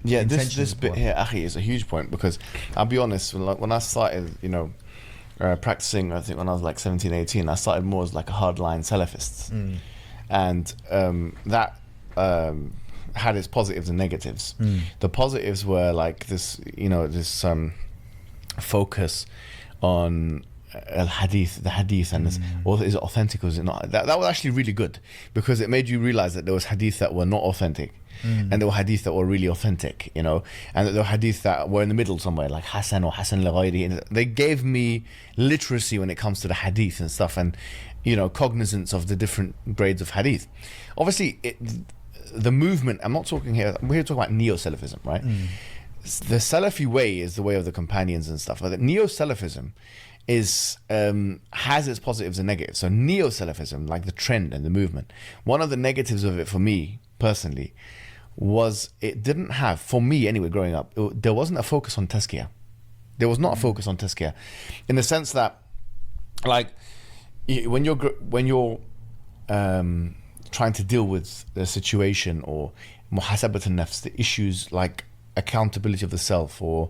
Yeah, this intentions bit were. here, Akhi, is a huge point, because I'll be honest, when I started, practicing, I think when I was like 17, 18, I started more as like a hardline Salafist. And that had its positives and negatives. The positives were like this, this focus on the hadith, and this, or is it authentic or is it not? That was actually really good, because it made you realize that there was hadith that were not authentic, and there were hadith that were really authentic, and that there were hadith that were in the middle somewhere, like Hasan or Hasan al-Ghayri, and they gave me literacy when it comes to the hadith and stuff, and cognizance of the different grades of hadith. Obviously, the movement, I'm not talking here, we're here talking about neo-Salafism, right? The Salafi way is the way of the companions and stuff, but the neo-Salafism has its positives and negatives. So neo-Salafism, like the trend and the movement, one of the negatives of it for me personally was it didn't have, for me anyway, growing up, there wasn't a focus on Tazkiyah. There was not a focus on Tazkiyah, in the sense that, like, when you're trying to deal with the situation, or muhasabat al-nafs, the issues like accountability of the self, or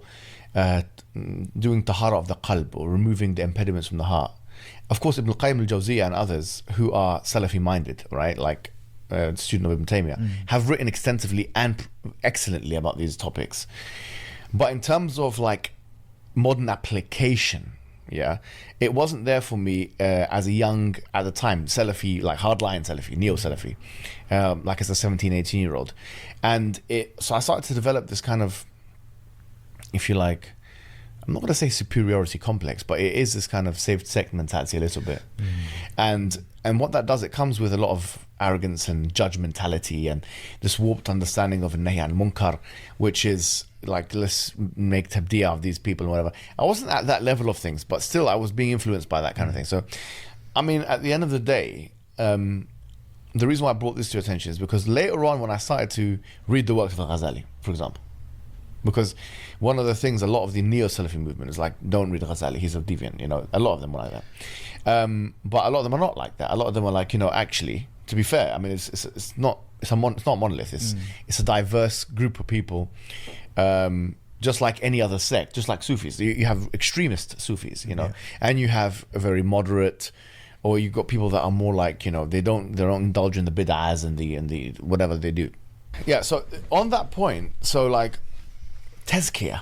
doing tahara of the qalb, or removing the impediments from the heart. Of course, Ibn al-Qayyim al-Jawziyah and others who are Salafi minded, right, like student of Ibn Taymiyyah, have written extensively and excellently about these topics. But in terms of like modern application, it wasn't there for me as a young, at the time, Salafi, like hardline Salafi, neo-Salafi, like as a 17, 18-year-old. And so I started to develop this kind of, if you like, I'm not going to say superiority complex, but it is this kind of saved sect mentality a little bit. And what that does, it comes with a lot of arrogance and judgmentality and this warped understanding of nahy and munkar, which is like, let's make tabdi'ah of these people and whatever. I wasn't at that level of things, but still I was being influenced by that kind of thing. So, I mean, at the end of the day, the reason why I brought this to your attention is because later on, when I started to read the works of Al-Ghazali, for example, because one of the things, a lot of the neo-Salafi movement is like, don't read Ghazali, he's a deviant, a lot of them were like that. But a lot of them are not like that. A lot of them are like, actually, to be fair, I mean, it's not monolith. It's a diverse group of people, just like any other sect, just like Sufis. You have extremist Sufis, and you have a very moderate, or you've got people that are more like, they don't indulge in the bid'ahs and the whatever they do. Yeah. So on that point, so like Tazkiyah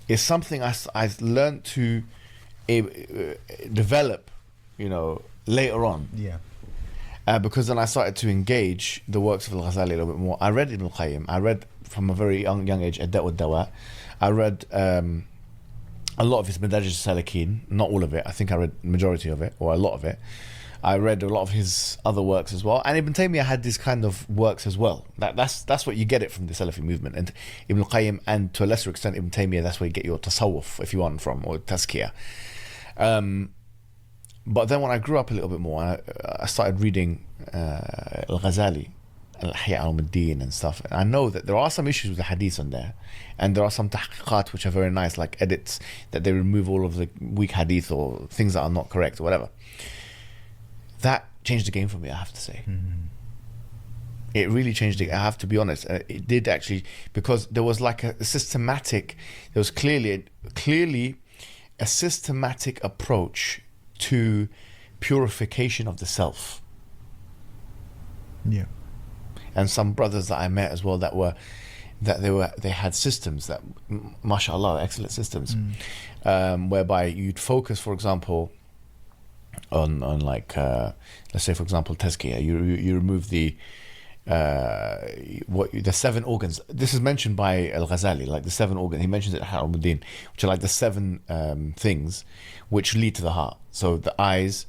is something I learned to develop, later on. Yeah. Because then I started to engage the works of Al-Ghazali a little bit more. I read Ibn al-Qayyim. I read from a very young age Ad-Da' wad-Dawa. I read a lot of his Madarij al-Salikin, not all of it. I think I read the majority of it, or a lot of it. I read a lot of his other works as well. And Ibn Taymiyyah had these kind of works as well. That's what you get it from the Salafi movement. And Ibn al-Qayyim, and to a lesser extent Ibn Taymiyyah, that's where you get your tasawwuf, if you want, from, or Tazkiyah. But then when I grew up a little bit more, I started reading Al-Ghazali, Al-Ihya al-Din and stuff. And I know that there are some issues with the hadith on there, and there are some tahqiqat which are very nice, like edits that they remove all of the weak hadith or things that are not correct or whatever. That changed the game for me, I have to say. It really changed it, I have to be honest. It did actually, because there was like a systematic, there was clearly a systematic approach to purification of the self. Yeah. And some brothers that I met as well they had systems that, mashallah, excellent systems, whereby you'd focus, for example, on like let's say, for example, Tazkiyah. You remove the 7 organs. This is mentioned by Al-Ghazali, like the 7 organs. He mentions it at Al-Muddin, which are like the 7 things which lead to the heart. So the eyes,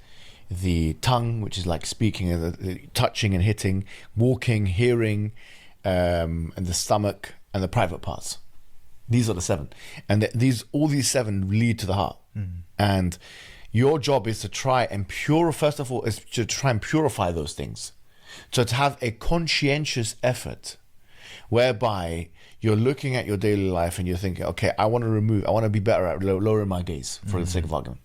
the tongue, which is like speaking, and the touching and hitting, walking, hearing, and the stomach, and the private parts. These are the 7, and all these 7 lead to the heart. And your job is to try and first of all, is to try and purify those things. So to have a conscientious effort whereby you're looking at your daily life and you're thinking, okay, I want to be better at lowering my gaze, for the sake of argument.